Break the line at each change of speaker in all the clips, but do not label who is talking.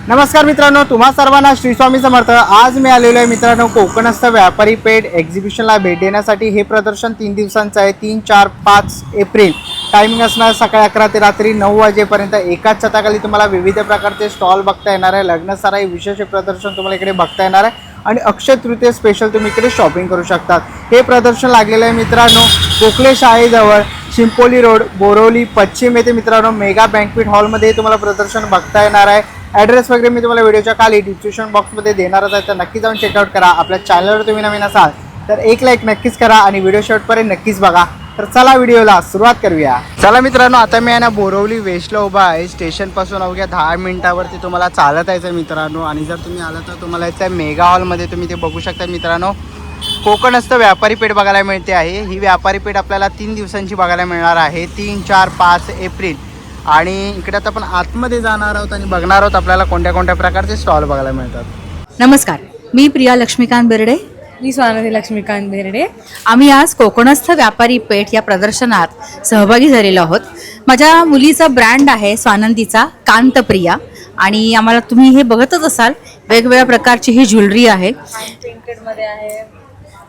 नमस्कार मित्रांनो, तुम्हा सर्वांना श्री स्वामी समर्थ। आज मी आलेलो आहे मित्रांनो कोकणस्थ व्यापारी पेठ एक्झिबिशनला भेट देण्यासाठी। हे प्रदर्शन 3 दिवसांचं आहे, 3, 4, 5 एप्रिल। टायमिंग असणार सकाळी 11 ते रात्री 9 वाजेपर्यंत। एकाच छताखाली तुम्हाला विविध प्रकारचे स्टॉल बघता येणार आहे। लग्न सराई विशेष प्रदर्शन तुम्हाला इकडे बघता येणार आहे आणि अक्षय तृतीय स्पेशल तुम्ही इकडे शॉपिंग करू शकतात। हे प्रदर्शन लागलेलं आहे मित्रांनो गोखले शाळेजवळ, चिंपोली रोड, बोरवली पश्चिम येथे मित्रांनो मेगा बँक्वेट हॉलमध्ये तुम्हाला प्रदर्शन बघता येणार आहे। ॲड्रेस वगैरे मी तुम्हाला व्हिडिओच्या खाली डिस्क्रिप्शन बॉक्समध्ये देणारच आहे, तर नक्की जाऊन चेकआउट करा। आपल्या चॅनलवर तुम्ही नवीन असाल तर एक लाईक नक्कीच करा आणि व्हिडिओ शेवटपर्यंत नक्कीच बघा। तर चला व्हिडिओला सुरुवात करूया। चला मित्रांनो, आता मी आहे ना बोरवली वेस्टला उभा आहे। स्टेशनपासून अवघ्या 10 मिनिटावरती तुम्हाला चालत यायचं मित्रांनो। आणि जर तुम्ही आला तर तुम्हाला यायचं मेगा हॉलमध्ये, तुम्ही ते बघू शकता मित्रांनो कोकणस्थ व्यापारी पेठ बघायला मिळते आहे। ही व्यापारी पेठ आपल्याला 3 दिवसांची बघायला मिळणार आहे, 3, 4, 5 एप्रिल। आणि इकडे आता आपण आतमध्ये जाणार आहोत आणि बघणार आहोत आपल्याला कोणत्या कोणत्या प्रकारचे स्टॉल बघायला मिळतात।
नमस्कार, मी प्रिया लक्ष्मीकांत बेर्डे।
मी स्वानंदी लक्ष्मीकांत बेर्डे।
आम्ही आज कोकणस्थ व्यापारी पेठ या प्रदर्शनात सहभागी झालेलो आहोत। माझ्या मुलीचा ब्रँड आहे स्वानंदीचा कांतप्रिया आणि आम्हाला तुम्ही हे बघतच असाल वेगवेगळ्या प्रकारची ही ज्वेलरी आहे।
प्रिंटेडमध्ये आहे,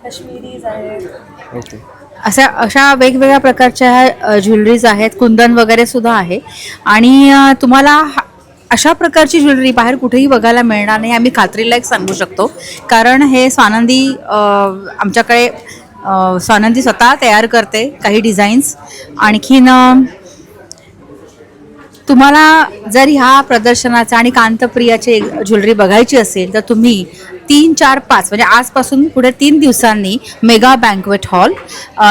काश्मीरीज आहे,
ओके।
अशा वेगवेगळ्या प्रकारच्या ज्वेलरीज आहेत, कुंदन वगैरे सुद्धा आहे। आणि तुम्हाला अशा प्रकारची ज्वेलरी बाहेर कुठेही बघायला मिळणार नाही, आम्ही खात्रीला एक सांगू शकतो। कारण हे स्वानंदी आमच्याकडे स्वानंदी स्वतः तयार करते काही डिझाईन्स। आणखीन तुम्हाला जर ह्या प्रदर्शनाचा आणि कांतप्रियाची ज्वेलरी बघायची असेल तर तुम्ही 3, 4, 5 म्हणजे आजपासून पुढे 3 दिवसांनी mega banquet hall,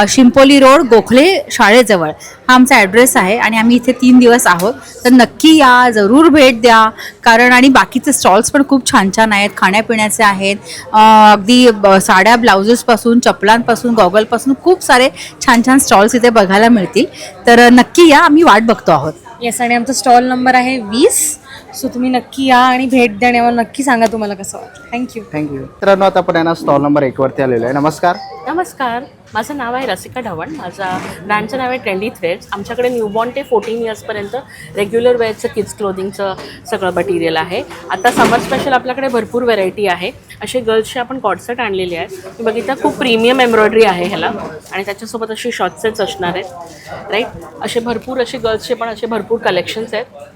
Chimpoli road, Gokhale शाळेजवळ हा आमचा ॲड्रेस आहे। आणि आम्ही इथे 3 दिवस आहोत, तर नक्की या, जरूर भेट द्या। कारण आणि बाकीचे स्टॉल्स पण खूप छान छान आहेत, खाण्यापिण्याचे आहेत, अगदी साड्या ब्लाउजेसपासून, चपलांपासून, गॉगलपासून खूप सारे छान छान स्टॉल्स इथे बघायला मिळतील। तर नक्की या, आम्ही वाट बघतो आहोत।
येस, आणि आमचा स्टॉल नंबर आहे 20। सो तुम्ही नक्की या आणि भेट द्या आणि आम्हाला नक्की सांगा तुम्हाला कसं वाटतं।
थँक्यू मित्रांनो, आता आपण यांना स्टॉल नंबर 1 वरती आलेलो आहे। नमस्कार।
नमस्कार, माझं नाव आहे रसिका ढवण। माझा ब्रँडचं नाव आहे ट्रेंडी थ्रेड्स। आमच्याकडे न्यूबॉर्न ते 14 इयर्सपर्यंत रेग्युलर वेअरचं किड्स क्लोदिंगचं सगळं मटेरियल आहे। आता समर स्पेशल आपल्याकडे भरपूर व्हेरायटी आहे। असे गर्ल्सचे आपण कॉर्डसेट आणलेले आहेत, मी बघितलं खूप प्रीमियम एम्ब्रॉयडरी आहे ह्याला, आणि त्याच्यासोबत असे शॉर्ट सेट्स असणार आहेत, राईट। असे भरपूर असे गर्ल्सचे पण असे भरपूर कलेक्शन्स आहेत।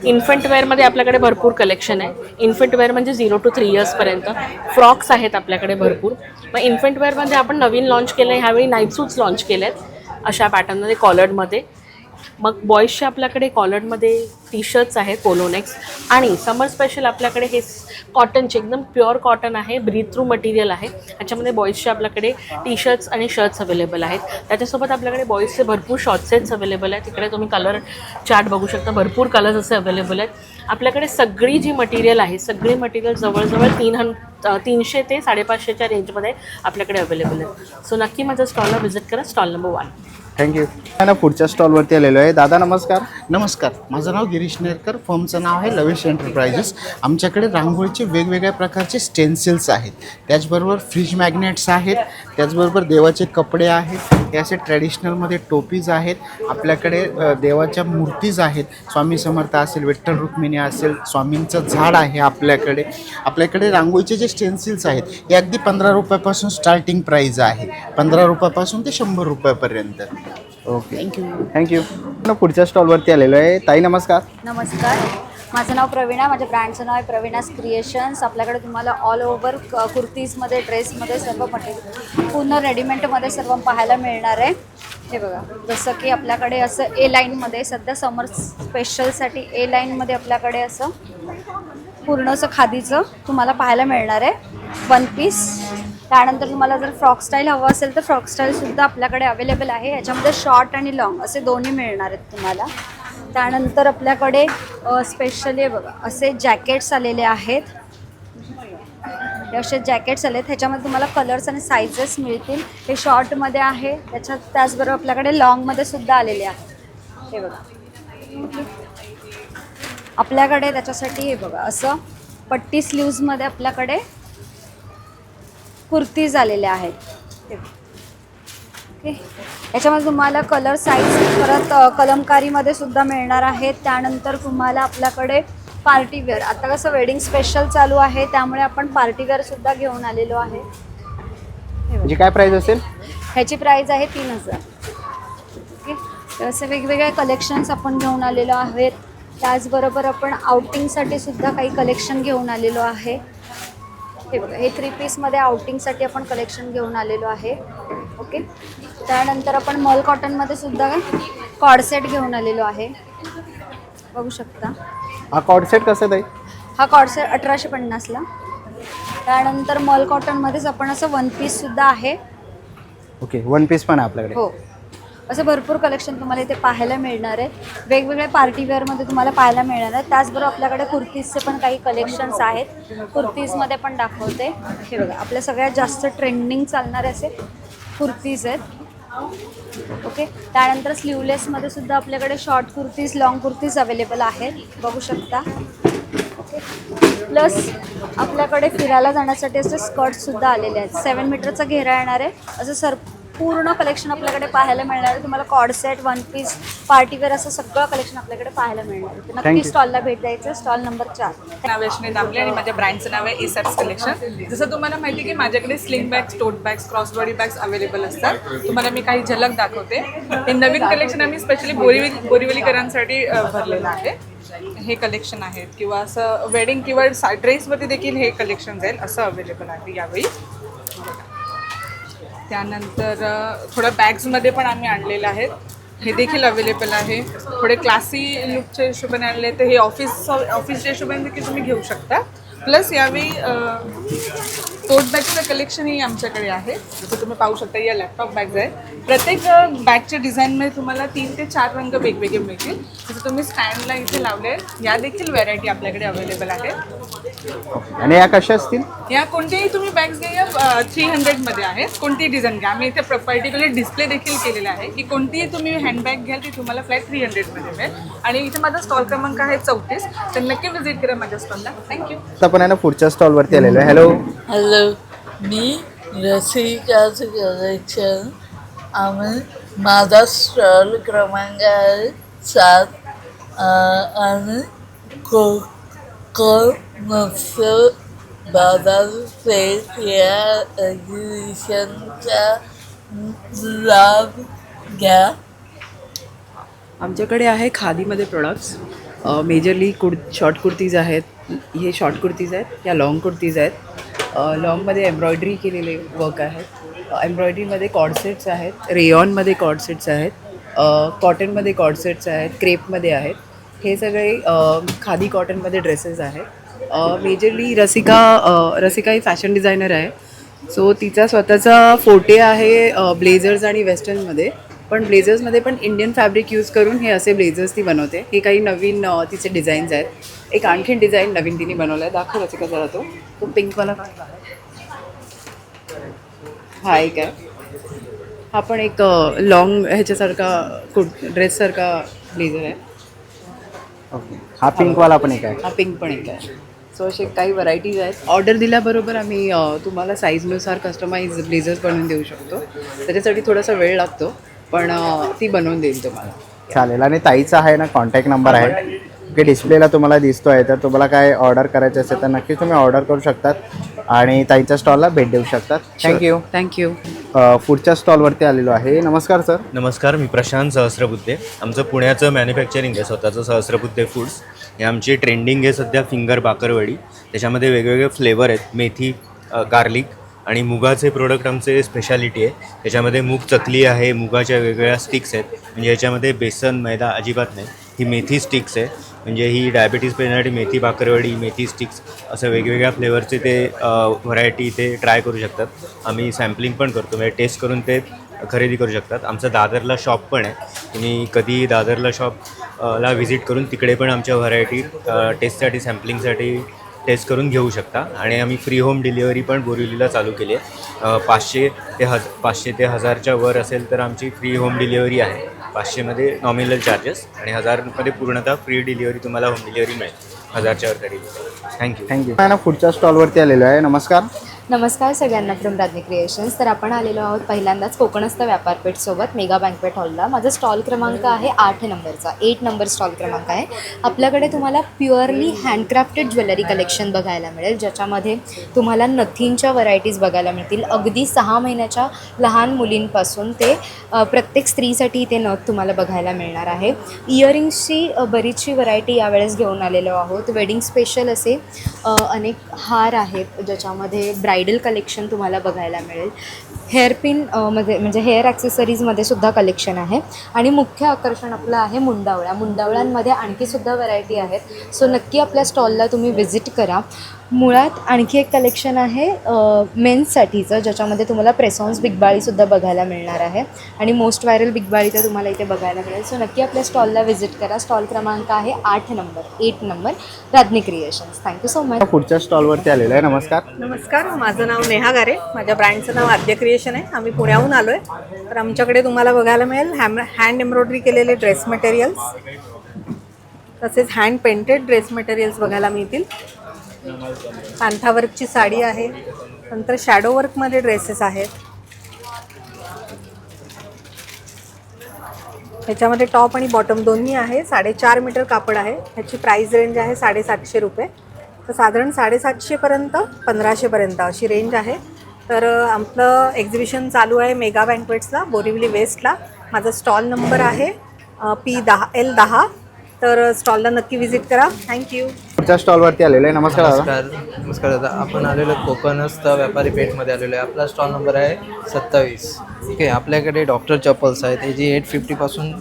इन्फंट वेअरमध्ये आपल्याकडे भरपूर कलेक्शन आहे। इन्फंट वेअर म्हणजे 0 to 3 इयर्सपर्यंत फ्रॉक्स आहेत आपल्याकडे भरपूर। मग इन्फंट वेअरमध्ये आपण नवीन लॉन्च केलं आहे, ह्यावेळी नाईट सूट्स लॉन्च केले आहेत अशा पॅटर्नमध्ये, कॉलर्डमध्ये। मग बॉईजचे आपल्याकडे कॉलर्डमध्ये टी शर्ट्स आहेत, पोलोनेक्स। आणि समर स्पेशल आपल्याकडे हे कॉटनचे एकदम प्युअर कॉटन आहे, ब्रीथ थ्रू मटेरियल आहे। ह्याच्यामध्ये बॉईजचे आपल्याकडे टी शर्ट्स आणि शर्ट्स अवेलेबल आहेत। त्याच्यासोबत आपल्याकडे बॉईजचे भरपूर शॉर्ट सेट्स अवेलेबल आहेत। तिकडे तुम्ही कलर चार्ट बघू शकता, भरपूर कलर्स असे अवेलेबल आहेत आपल्याकडे। सगळी जी मटेरियल आहे, सगळी मटेरियल जवळजवळ 300 ते 550च्या रेंजमध्ये आपल्याकडे अवेलेबल आहे। सो नक्की माझ्या स्टॉलला व्हिजिट करा, स्टॉल नंबर 1।
थँक्यू। ना पुढच्या स्टॉलवरती आलेलो आहे। दादा नमस्कार।
नमस्कार, माझं नाव गिरीश नेरकर, फर्मचं नाव आहे लविश एंटरप्राइजेस। आमच्याकडे रांगोळीचे वेगवेगळ्या प्रकारचे स्टेन्सिल्स आहेत, त्याचबरोबर फ्रीज मॅग्नेट्स आहेत, त्याचबरोबर देवाचे कपडे आहेत, हे असे ट्रॅडिशनलमध्ये टोपीज आहेत। आपल्याकडे देवाच्या मूर्तीज आहेत, स्वामी समर्थ असेल, विठ्ठल रुक्मिणी असेल, स्वामींचं झाड आहे आपल्याकडे। आपल्याकडे रांगोळीचे जे स्टेन्सिल्स आहेत हे अगदी 15 रुपयापासून स्टार्टिंग प्राईज आहे, 15 रुपयापासून ते 100 रुपयापर्यंत।
Okay, thank you. पुढच्या स्टॉलवरती आलेलो आहे। ताई नमस्कार।
नमस्कार, माझं नाव प्रवीणा, माझ्या ब्रँडचं नाव आहे प्रवीणास क्रिएशन्स। आपल्याकडे तुम्हाला ऑल ओव्हर कुर्तीजमध्ये, ड्रेसमध्ये सर्व मटेरियल पूर्ण रेडीमेडमध्ये सर्व पाहायला मिळणार आहे। हे बघा, जसं की आपल्याकडे असं ए लाईनमध्ये सध्या समर स्पेशलसाठी ए लाईनमध्ये आपल्याकडे असं पूर्ण असं खादीचं तुम्हाला पाहायला मिळणार आहे, 1 पीस। त्यानंतर तुम्हाला जर फ्रॉक स्टाईल हवं असेल तर फ्रॉक स्टाईलसुद्धा आपल्याकडे अवेलेबल आहे। याच्यामध्ये शॉर्ट आणि लॉंग असे दोन्ही मिळणार आहेत तुम्हाला। त्यानंतर आपल्याकडे स्पेशली बघा असे जॅकेट्स आलेले आहेत, हे असे जॅकेट्स आले आहेत, ह्याच्यामध्ये तुम्हाला कलर्स आणि साईजेस मिळतील। हे शॉर्टमध्ये आहे, त्याचबरोबर आपल्याकडे लॉंगमध्ये सुद्धा आलेले आहेत। हे बघा आपल्याकडे त्याच्यासाठी हे बघा असं पट्टी स्लीव्समध्ये आपल्याकडे कुर्तीज आलेल्या आहेत। ओके, याच्यामध्ये तुम्हाला कलर साईज परत कलमकारीमध्ये सुद्धा मिळणार आहेत। त्यानंतर तुम्हाला आपल्याकडे पार्टीवेअर आता कसं वेडिंग स्पेशल चालू आहे त्यामुळे आपण पार्टीवेअर सुद्धा घेऊन आलेलो आहे.
म्हणजे काय प्राइस असेल?
ह्याची प्राइस आहे 3000. ओके, तर असे वेगवेगळे कलेक्शन्स आपण घेऊन आलेलो आहेत. त्याचबरोबर आपण आउटिंगसाठी सुद्धा काही कलेक्शन घेऊन आलेलो आहे. हे बघा, हे 3 पीसमध्ये आउटिंगसाठी आपण कलेक्शन घेऊन आलेलो आहे. ओके, त्यानंतर आपण मॉल कॉटनमध्ये सुद्धा कॉर्डसेट घेऊन आलेलो आहे. बघू शकता.
हा कॉर्डसेट कसं आहे?
हा कॉर्डसेट 1850ला. त्यानंतर मॉल कॉटनमध्येच आपण असं 1 पीससुद्धा आहे.
ओके, 1 पीस पण आहे आपल्याकडे.
हो, असं भरपूर कलेक्शन तुम्हाला इथे पाहायला मिळणार आहे. वेगवेगळे पार्टीवेअरमध्ये तुम्हाला पाहायला मिळणार आहे. त्याचबरोबर आपल्याकडे कुर्तीजचे पण काही कलेक्शन्स आहेत. कुर्तीजमध्ये पण दाखवते. हे बघा, आपल्या सगळ्यात जास्त ट्रेंडिंग चालणारे असे कुर्तीज आहेत. ओके, त्यानंतर स्लीवलेसमध्ये सुद्धा आपल्याकडे short kurtis, long kurtis available आहेत. बघू शकता. ओके, प्लस आपल्याकडे फिरायला जाण्यासाठी असे स्कर्ट्ससुद्धा आलेले आहेत. 7 मीटरचा घेरा येणार आहे. असं पूर्ण कलेक्शन आपल्याकडे पाहायला मिळणार आहे. तुम्हाला कॉर्डसेट, 1 पीस, पार्टीवेअर असं सगळं कलेक्शन आपल्याकडे पाहायला मिळणार आहे. तर नक्की स्टॉलला भेट द्यायचं. Stall number 4.
नाव वैष्णवी दामले आणि माझ्या ब्रँडचं नाव आहे इसेप्स कलेक्शन. जसं तुम्हाला माहिती आहे की माझ्याकडे sling bags, tote bags, crossbody bags available असतात. तुम्हाला मी काही झलक दाखवते. हे नवीन कलेक्शन आम्ही स्पेशली बोरिवलीकरांसाठी भरलेलं आहे. हे कलेक्शन आहेत किंवा असं वेडिंग किंवा ड्रेसमध्ये देखील हे कलेक्शन जाईल असं अवेलेबल आहे यावेळी. त्यानंतर थोडं बॅग्समध्ये पण आम्ही आणलेलं आहेत. हे देखील अवेलेबल आहे. थोडे क्लासी लुकच्या हिशोबाने आणले तर हे ऑफिसच्या हिशोबाने देखील तुम्ही घेऊ शकता. प्लस यावेळी टोट बॅगचं कलेक्शनही आमच्याकडे आहे. जसं तुम्ही पाहू शकता या लॅपटॉप बॅग्स आहेत. प्रत्येक बॅगच्या डिझाईनमध्ये तुम्हाला 3 ते 4 रंग वेगवेगळे मिळतील. जसं तुम्ही स्टँडला इथे लावले या देखील व्हरायटी आपल्याकडे अवेलेबल आहेत.
आणि या कशा असतील?
या कोणतेही तुम्ही बॅग्स घ्या 300मध्ये आहेत. कोणतीही डिझाईन घ्या. आम्ही इथे पर्टिक्युलर डिस्प्ले देखील केलेला आहे की कोणतीही तुम्ही हँडबॅग घ्याल ती तुम्हाला फ्लॅट 300मध्ये मिळेल. आणि इथे माझा स्टॉल क्रमांक आहे 34. तर नक्की व्हिजिट करा माझ्या स्टॉलला. थँक्यू.
आपण आहे ना पुढच्या स्टॉलवरती आलेलो आहे.
हॅलो, मी रसिकाचं कलेक्शन. माझा स्टॉल क्रमांक आहे 7 आणि कोकण मत्स्य बाजारपेठ या एक्झिबिशनचा लाभ घ्या.
आमच्याकडे आहे खादीमध्ये प्रोडक्ट्स. मेजरली शॉर्ट कुर्तीज आहेत. हे शॉर्ट कुर्तीज आहेत, या लॉंग कुर्तीज आहेत. लॉंगमध्ये एम्ब्रॉयडरी केलेले वर्क आहेत. एम्ब्रॉयडरीमध्ये कॉर्डसेट्स आहेत, रेयॉनमध्ये कॉर्डसेट्स आहेत, कॉटनमध्ये कॉर्डसेट्स आहेत, क्रेपमध्ये आहेत. हे सगळे खादी कॉटनमध्ये ड्रेसेस आहेत. मेजरली रसिका ही फॅशन डिझायनर आहे. सो तिचा स्वतःचा फोटे आहे ब्लेझर्स आणि वेस्टर्नमध्ये. पण ब्लेझर्समध्ये पण इंडियन फॅब्रिक यूज करून हे असे ब्लेझर्स ती बनवते. हे काही नवीन तिचे डिझाईन्स आहेत. एक आणखीन डिझाईन नवीन तिने बनवला आहे. दाखव रसिका जरा तो पिंकवाला. हा एक आहे. हा पण एक लॉंग ह्याच्यासारखा ड्रेससारखा ब्लेझर आहे.
ओके, हा पिंकवाला पण एक आहे.
हा पिंक पण एक आहे. सो असे काही व्हरायटीज आहेत. ऑर्डर दिल्याबरोबर आम्ही तुम्हाला साईजनुसार कस्टमाइज ब्लेझर्स बनवून देऊ शकतो. त्याच्यासाठी थोडासा वेळ लागतो पण ती बनवून देईल तुम्हाला.
चालेल. आणि ताईचा आहे ना कॉन्टॅक्ट नंबर आहे की डिस्प्लेला तुम्हाला दिसतो आहे. तर तुम्हाला काय ऑर्डर करायचं असेल तर नक्की तुम्ही ऑर्डर करू शकतात आणि ताईच्या स्टॉलला भेट देऊ शकतात.
थँक्यू.
पुढच्या स्टॉलवरती आलेलो आहे. नमस्कार सर.
नमस्कार, मी प्रशांत सहस्रबुद्धे. आमचं पुण्याचं मॅन्युफॅक्चरिंग आहे स्वतःचं, सहस्रबुद्धे फूड्स. हे आमची ट्रेंडिंग आहे सध्या फिंगर बाकरवडी. त्याच्यामध्ये वेगवेगळे फ्लेवर आहेत. मेथी, गार्लिक आणि मुगाचे प्रोडक्ट आमचे स्पेशालिटी आहे. त्याच्यामध्ये मूग चकली आहे, मुगाच्या वेगवेगळ्या स्टिक्स आहेत. म्हणजे याच्यामध्ये बेसन मैदा अजिबात नाही. ही मेथी स्टिक्स आहे. म्हणजे ही डायबिटीज पेशंटसाठी मेथी बाकरवडी, मेथी स्टिक्स असं वेगवेगळ्या फ्लेवरचे ते व्हरायटी ते ट्राय करू शकतात. आम्ही सॅम्पलिंग पण करतो, म्हणजे टेस्ट करून ते खरेदी करू शकतात. आमचं दादरला शॉप पण आहे. तुम्ही कधी दादरला शॉपला व्हिजिट करून तिकडे पण आमच्या व्हरायटी टेस्टसाठी, सॅम्पलिंगसाठी टेस्ट करून घेऊ शकता. आणि आम्ही फ्री होम डिलिव्हरी पण बोरिवलीला चालू केली आहे. 500 ते 1000च्या वर असेल तर आमची फ्री होम डिलिव्हरी आहे. 500मध्ये नॉमिनल चार्जेस आणि 1000मध्ये पूर्णतः फ्री डिलिव्हरी तुम्हाला होम डिलिव्हरी मिळेल 1000च्या वर तरी. थँक्यू.
थँक्यू. पुढच्या स्टॉलवरती आलेलो आहे. नमस्कार.
नमस्कार सगळ्यांना फ्रॉम राधनी क्रिएशन्स. तर आपण आलेलो आहोत पहिल्यांदाच कोकणस्थ व्यापारपेठसोबत मेगा बँकवेट हॉलला. माझा स्टॉल क्रमांक आहे 8 नंबरचा, 8 नंबर स्टॉल क्रमांक आहे. आपल्याकडे तुम्हाला प्युअरली हँडक्राफ्टेड ज्वेलरी कलेक्शन बघायला मिळेल, ज्याच्यामध्ये तुम्हाला नथींच्या व्हरायटीज बघायला मिळतील. अगदी 6 महिन्याच्या लहान मुलींपासून ते प्रत्येक स्त्रीसाठी ते नथ तुम्हाला बघायला मिळणार आहे. इयरिंग्सची बरीचशी व्हरायटी यावेळेस घेऊन आलेलो आहोत. वेडिंग स्पेशल असे अनेक हार आहेत, ज्याच्यामध्ये ब्रायडल कलेक्शन तुम्हाला बघायला मिळेल. हेअरपिन मध्ये म्हणजे हेअर ॲक्सेसरीजमध्ये सुद्धा कलेक्शन आहे. आणि मुख्य आकर्षण आपलं आहे मुंडावळ्या. मुंडावळ्यांमध्ये आणखीसुद्धा व्हरायटी आहेत. सो नक्की आपल्या स्टॉलला तुम्ही व्हिजिट करा. मुळात आणखी एक कलेक्शन आहे मेन्ससाठीचं, ज्याच्यामध्ये तुम्हाला प्रेसॉन्स बिगबाळीसुद्धा बघायला मिळणार आहे. आणि मोस्ट व्हायरल बिगबाळी तर तुम्हाला इथे बघायला मिळेल. सो नक्की आपल्या स्टॉलला व्हिजिट करा. स्टॉल क्रमांक आहे 8 number Radhani creations. Thank you so much.
पुढच्या स्टॉलवरती आलेलो आहे. नमस्कार.
नमस्कार, माझं नाव नेहा गारे. माझ्या ब्रँडचं नाव आद्य क्रिएशन आहे. आम्ही पुण्याहून आलो आहे. तर आमच्याकडे तुम्हाला बघायला मिळेल हँड एम्ब्रॉयडरी केलेले ड्रेस मटेरियल्स, तसेच हँड पेंटेड ड्रेस मटेरियल्स बघायला मिळतील. कांथावर्कची साडी आहे, नंतर शॅडो वर्कमध्ये ड्रेसेस आहेत. ह्याच्यामध्ये टॉप आणि बॉटम दोन्ही आहे. 4.5 मीटर कापड आहे. ह्याची प्राईस रेंज आहे 750 रुपये. तर साधारण 750पर्यंत 1500पर्यंत अशी रेंज आहे. तर आपलं एक्झिबिशन चालू आहे मेगा बँकवेट्सला, बोरिवली वेस्टला. माझा स्टॉल नंबर आहे P10L10. तर स्टॉलला नक्की व्हिजिट करा. थँक्यू.
पुढच्या स्टॉलवरती आलेलो आहे. नमस्कार दादा.
नमस्कार दादा. आपण आलेलो कोकणस्थ व्यापारी पेठमध्ये आलेलो आहे. आपला स्टॉल नंबर आहे 27. ठीक आहे. आपल्याकडे डॉक्टर चप्पल्स आहेत. याची 850पासून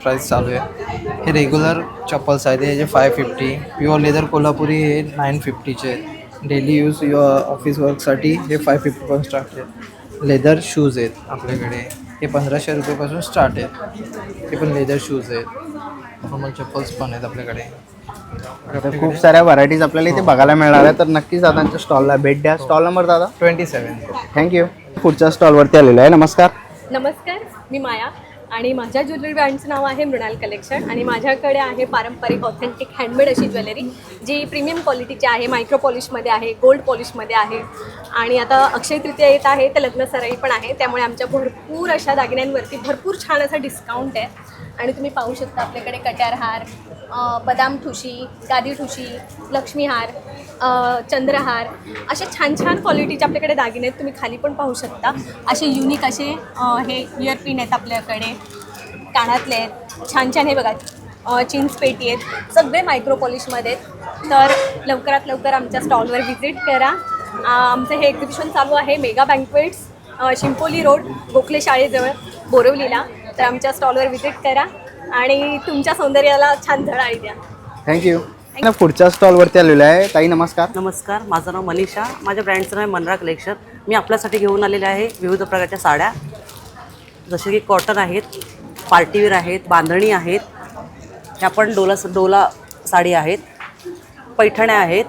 प्राईस चालू आहे. हे रेग्युलर चप्पल्स आहेत, याचे 550. प्युअर लेदर कोल्हापुरी हे 950चे आहेत. डेली यूज ऑफिस वर्कसाठी हे 550पासून स्टार्ट आहे. लेदर शूज आहेत आपल्याकडे, हे 1500 रुपयेपासून स्टार्ट आहेत. हे पण लेदर शूज आहेत. नॉर्मल चप्पल्स पण आहेत आपल्याकडे.
तर खूप साऱ्या व्हरायटीज आपल्याला इथे बघायला मिळणार आहे. तर नक्कीच दादांच्या स्टॉलला भेट द्या. स्टॉल नंबर दादा
27.
थँक्यू. पुढच्या स्टॉलवरती आलेलो आहे. नमस्कार.
नमस्कार, मी माया आणि माझ्या ज्वेलरी ब्रँडचं नाव आहे मृणाल कलेक्शन. आणि माझ्याकडे आहे पारंपरिक ऑथेंटिक हँडमेड अशी ज्वेलरी, जी प्रीमियम क्वालिटीची आहे, मायक्रो पॉलिशमध्ये आहे, गोल्ड पॉलिशमध्ये आहे. आणि आता अक्षय तृतीया येत आहे, तर लग्न सराई पण आहे. त्यामुळे आमच्या भरपूर अशा दागिन्यांवरती भरपूर छान असा डिस्काउंट आहे. आणि तुम्ही पाहू शकता आपल्याकडे कट्यारहार, बदाम ठुशी, गादी ठुशी, लक्ष्मीहार, चंद्रहार, असे छान छान क्वालिटीचे आपल्याकडे दागिने आहेत. तुम्ही खाली पण पाहू शकता. असे युनिक असे हे इयरपिन आहेत आपल्याकडे, कानातले आहेत छान छान. हे बघा चिंच पेटी आहेत, सगळे मायक्रो पॉलिशमध्ये आहेत. तर लवकरात लवकर आमच्या स्टॉलवर व्हिजिट करा. आमचं हे एक्झिबिशन चालू आहे मेगा बँकवेट्स, शिंपोली रोड, गोखले शाळेजवळ, बोरिवलीला. तर आमच्या स्टॉलवर व्हिजिट करा आणि तुमच्या सौंदर्याला छान झळाळी द्या.
थँक्यू. पुढच्या स्टॉलवरती आलेलो आहे. ताई नमस्कार.
नमस्कार, माझं नाव मनीषा. माझ्या ब्रँडचं नाव आहे मनरा कलेक्शन. मी आपल्यासाठी घेऊन आलेले आहे विविध प्रकारच्या साड्या, जसे की कॉटन आहेत, पार्टीवेअर आहेत, बांधणी आहेत, ह्या पण डोला साडी आहेत, पैठण्या आहेत,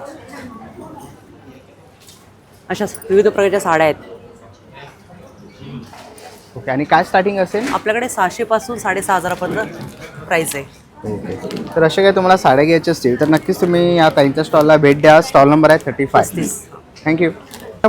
अशा विविध प्रकारच्या साड्या आहेत.
ओके. आणि काय स्टार्टिंग असेल?
आपल्याकडे 600 पासून 6500पर्यंत प्राईस आहे.
ओके. तर अशा काही तुम्हाला साड्या घ्यायच्या असतील तर नक्कीच तुम्ही या ताईंच्या स्टॉलला भेट द्या. स्टॉल नंबर आहे 35. थँक्यू.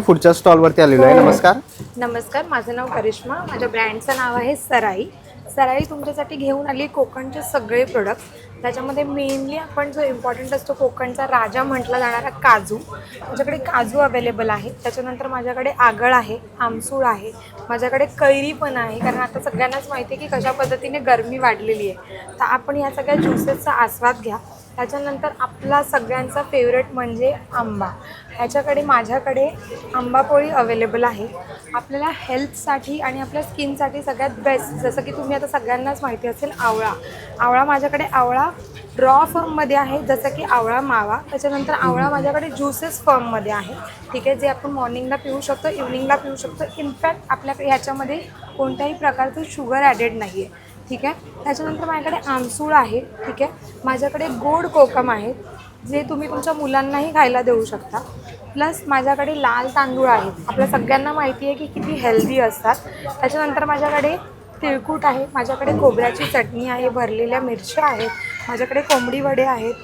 पुढच्या स्टॉलवरती आलेलो आहे. नमस्कार.
नमस्कार, माझं नाव करिश्मा. माझ्या ब्रँडचं नाव आहे सराई. सराई तुमच्यासाठी घेऊन आली कोकणचे सगळे प्रोडक्ट्स. त्याच्यामध्ये मेनली आपण जो इम्पॉर्टंट असतो कोकणचा राजा म्हटला जाणारा काजू, माझ्याकडे काजू अवेलेबल आहे. त्याच्यानंतर माझ्याकडे आगळ आहे, आमसूळ आहे, माझ्याकडे कैरी पण आहे. कारण आता सगळ्यांनाच माहिती आहे की कशा पद्धतीने गरमी वाढलेली आहे. तर आपण या सगळ्या ज्युसेसचा आस्वाद घ्या. त्याच्यानंतर आपला सगळ्यांचा फेवरेट म्हणजे आंबा. ह्याच्याकडे माझ्याकडे आंबापोळी अवेलेबल आहे. आपल्याला हेल्थसाठी आणि आपल्या स्किनसाठी सगळ्यात बेस्ट, जसं की तुम्ही आता सगळ्यांनाच माहिती असेल आवळा. आवळा माझ्याकडे आवळा रॉ फॉर्ममध्ये आहे, जसं की आवळा मावा. त्याच्यानंतर आवळा माझ्याकडे ज्युसेस फॉर्ममध्ये आहे. ठीक आहे, जे आपण मॉर्निंगला पिऊ शकतो, इव्हनिंगला पिऊ शकतो. इनफॅक्ट आपल्याकडे ह्याच्यामध्ये कोणत्याही प्रकारचं शुगर ॲडेड नाही आहे. ठीक आहे. त्याच्यानंतर माझ्याकडे आमसूळ आहे. ठीक आहे. माझ्याकडे गोड कोकम आहे, जे तुम्ही तुमच्या मुलांनाही खायला देऊ शकता. प्लस माझ्याकडे लाल तांदूळ आहेत, आपल्या सगळ्यांना माहिती आहे की किती हेल्दी असतात. त्याच्यानंतर माझ्याकडे तिळकूट आहे, माझ्याकडे खोबऱ्याची चटणी आहे, भरलेल्या मिरच्या आहेत, माझ्याकडे कोंबडी वडे आहेत.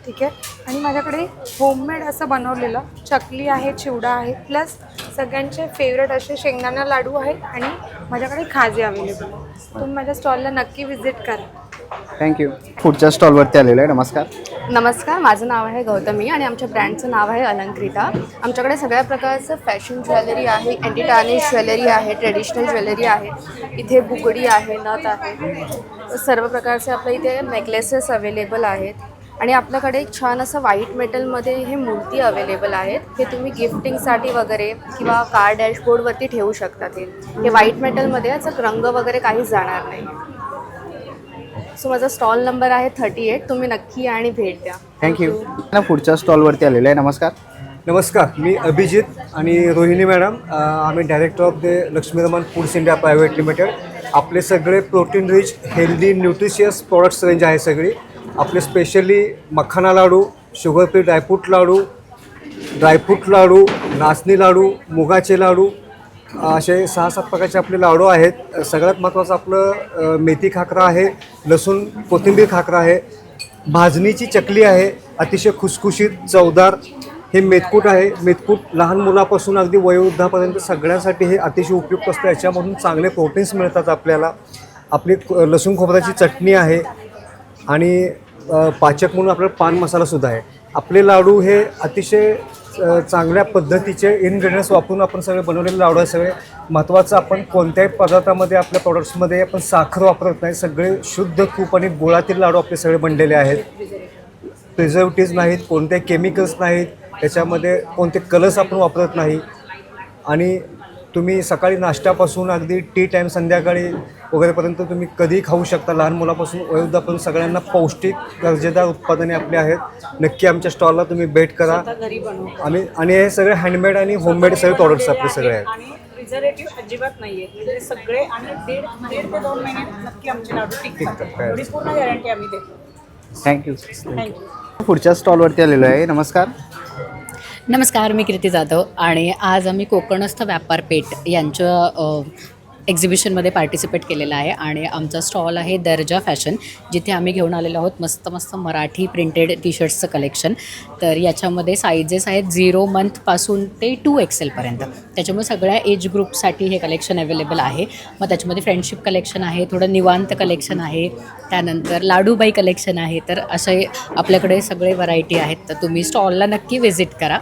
ठीक आहे. आणि माझ्याकडे होममेड असं बनवलेलं चकली आहे, चिवडा आहे, प्लस सगळ्यांचे फेवरेट असे शेंगदाणा लाडू आहेत आणि माझ्याकडे खाजे अवेलेबल आहे. तुम्ही माझ्या स्टॉलला नक्की व्हिजिट करा.
थँक्यू. पुढच्या स्टॉलवरती आलेलो आहे. नमस्कार.
नमस्कार, माझं नाव आहे गौतमी आणि आमच्या ब्रँडचं नाव आहे अलंकृता. आमच्याकडे सगळ्या प्रकारचं फॅशन ज्वेलरी आहे, अँटी टार्निश ज्वेलरी आहे, ट्रेडिशनल ज्वेलरी आहे. इथे बुगडी आहे, नथ आहे, सर्व प्रकारचे आपल्या इथे नेकलेसेस अवेलेबल आहेत. आणि आपल्याकडे एक छान असं व्हाईट मेटलमध्ये हे मूर्ती अवेलेबल आहेत. हे तुम्ही गिफ्टिंगसाठी वगैरे किंवा कार डॅशबोर्डवरती ठेवू शकता. हे व्हाईट मेटलमध्ये याचा रंग वगैरे काहीच जाणार नाही. सो माझा स्टॉल नंबर आहे 38. तुम्ही नक्की या आणि भेट द्या.
थँक्यू. पुढच्या स्टॉलवरती आलेलो आहे. नमस्कार.
नमस्कार, मी अभिजित आणि रोहिणी मॅडम. आम्ही director of the Laxmiraman foods India private limited. आपले सगळे protein rich healthy nutritious products range आहे सगळी. आपले specially makhana laddu, sugar free dry fruit laddu, नाचणी लाडू, मुगाचे लाडू, असे 6-7 प्रकारचे आपले लाडू आहेत. सगळ्यात महत्त्वाचं आपलं मेथी खाकरा आहे, लसूण कोथिंबीर खाकरा आहे, भाजणीची चकली आहे, अतिशय खुसखुशीत चवदार. हे मेथकूट आहे. मेथकूट लहान मुलापासून अगदी वयोवृद्धापर्यंत सगळ्यांसाठी हे अतिशय उपयुक्त असतं. याच्यामधून चांगले प्रोटीन्स मिळतात आपल्याला. आपली लसूण खोबऱ्याची चटणी आहे आणि पाचक म्हणून आपल्याला पान मसालासुद्धा आहे. आपले लाडू हे अतिशय चांगल्या पद्धतीचे इन्ग्रेडियंट्स वापरून आपण सगळे बनवलेले लाडू आहे. सगळे महत्त्वाचं, आपण कोणत्याही पदार्थामध्ये आपल्या प्रोडक्ट्समध्ये आपण साखर वापरत नाही. सगळे शुद्ध तूप आणि गुळातील लाडू आपले सगळे बनलेले आहेत. प्रिझर्वेटिव्ज नाहीत, कोणते केमिकल्स नाहीत, त्याच्यामध्ये कोणते कलर्स आपण वापरत नाही. आणि तुम्ही सकाळी नाश्त्यापासून अगदी टी टाईम संध्याकाळी वगैरेपर्यंत तुम्ही कधीही खाऊ शकता. लहान मुलापासून वयोवृद्धापर्यंत सगळ्यांना पौष्टिक दर्जेदार उत्पादने आपली आहेत. नक्की आमच्या स्टॉलला तुम्ही भेट करा. आणि हे सगळे हँडमेड आणि होममेड सगळे प्रॉडक्ट्स आपले सगळे आहेत.
प्रिझर्वेटिव्ह अजिबात नाही आहे. म्हणजे सगळे आणि दीड ते 2 महिने नक्की आमचे लाडू टिकतात. एवढी पूर्ण गॅरंटी आम्ही देतो.
थँक्यू. पुढच्या स्टॉलवरती आलेलो आहे. नमस्कार.
नमस्कार, मी कीर्ती जाधव आणि आज आम्ही कोकणस्थ व्यापारपेठ यांच्या एक्झिबिशनमध्ये पार्टिसिपेट केलेलं आहे. आणि आमचा स्टॉल आहे दर्जा फॅशन, जिथे आम्ही घेऊन आलेलो आहोत मस्त मस्त मराठी प्रिंटेड टी शर्ट्सचं कलेक्शन. तर याच्यामध्ये सायझेस आहेत 0 मंथपासून ते 2 XL त्याच्यामुळे सगळ्या एज ग्रुपसाठी हे कलेक्शन अवेलेबल आहे. मग त्याच्यामध्ये फ्रेंडशिप कलेक्शन आहे, थोडं निवांत कलेक्शन आहे, त्यानंतर लाडूबाई कलेक्शन आहे. तर असे आपल्याकडे सगळे व्हरायटी आहेत. तर तुम्ही स्टॉलला नक्की व्हिजिट करा.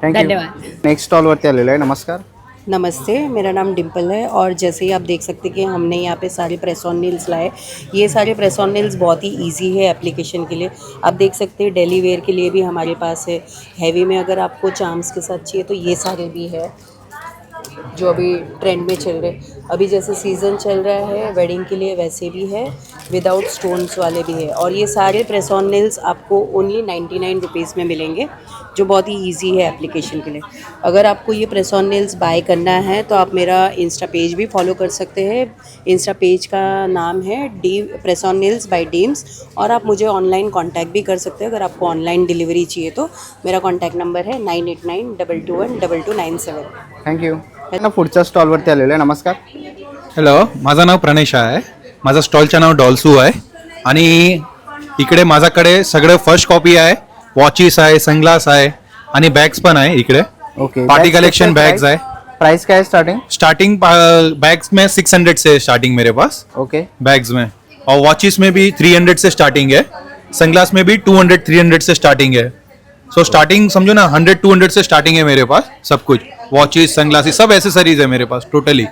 धन्यवाद.
नेक्स्ट स्टॉलवरती आलेलो आहे. नमस्कार.
नमस्ते, मेरा नाम डिम्पल है और जैसे ही आप देख सकते हैं कि हमने यहाँ पे सारे प्रेस ऑन नील्स लाए. ये सारे प्रेस ऑन नील्स बहुत ही इजी है एप्लीकेशन के लिए. आप देख सकते हैं डेली वेयर के लिए भी हमारे पास है. हैवी में अगर आपको चार्म्स के साथ चाहिए तो ये सारे भी है जो अभी ट्रेंड में चल रहे. अभी जैसे सीज़न चल रहा है वेडिंग के लिए, वैसे भी है, विदाउट स्टोन्स वाले भी है. और ये सारे प्रेस ऑन नेल्स आपको ओनली 99 रुपीज़ में मिलेंगे, जो बहुत ही इजी है एप्लीकेशन के लिए. अगर आपको ये प्रेस ऑन नेल्स बाय करना है तो आप मेरा इंस्टा पेज भी फॉलो कर सकते हैं. इंस्टा पेज का नाम है press on nails by Deems. और आप मुझे ऑनलाइन कांटेक्ट भी कर सकते हैं. अगर आपको ऑनलाइन डिलीवरी चाहिए तो मेरा कॉन्टैक्ट नंबर है 9892212297.
थँक्यू. पुढच्या स्टॉलवरती आलेलो आहे. नमस्कार.
हॅलो, माझं नाव प्रणेश आहे. माझं स्टॉलचं नाव डॉल्सू आहे. आणि इकडे माझ्याकडे सगळे फर्स्ट कॉपी आहे. वॉचेस आहे, सनग्लास आहे आणि बॅग्स पण आहे इकडे.
ओके.
पार्टी कलेक्शन बैग्स है.
प्राइस क्या है
स्टार्टिंग बैग्स में 600 से स्टार्टिंग मेरे पास.
ओके.
बैग्स में. और वॉचेस में भी 300 से स्टार्टिंग है. सनग्लास में भी 200-300 से स्टार्टिंग है. सो स्टार्टिंग समझो ना 100-200 से स्टार्टिंग है मेरे पास. सब कुछ वॉचेस, सनग्लासेस, सब एसेसरीज है मेरे पास टोटली.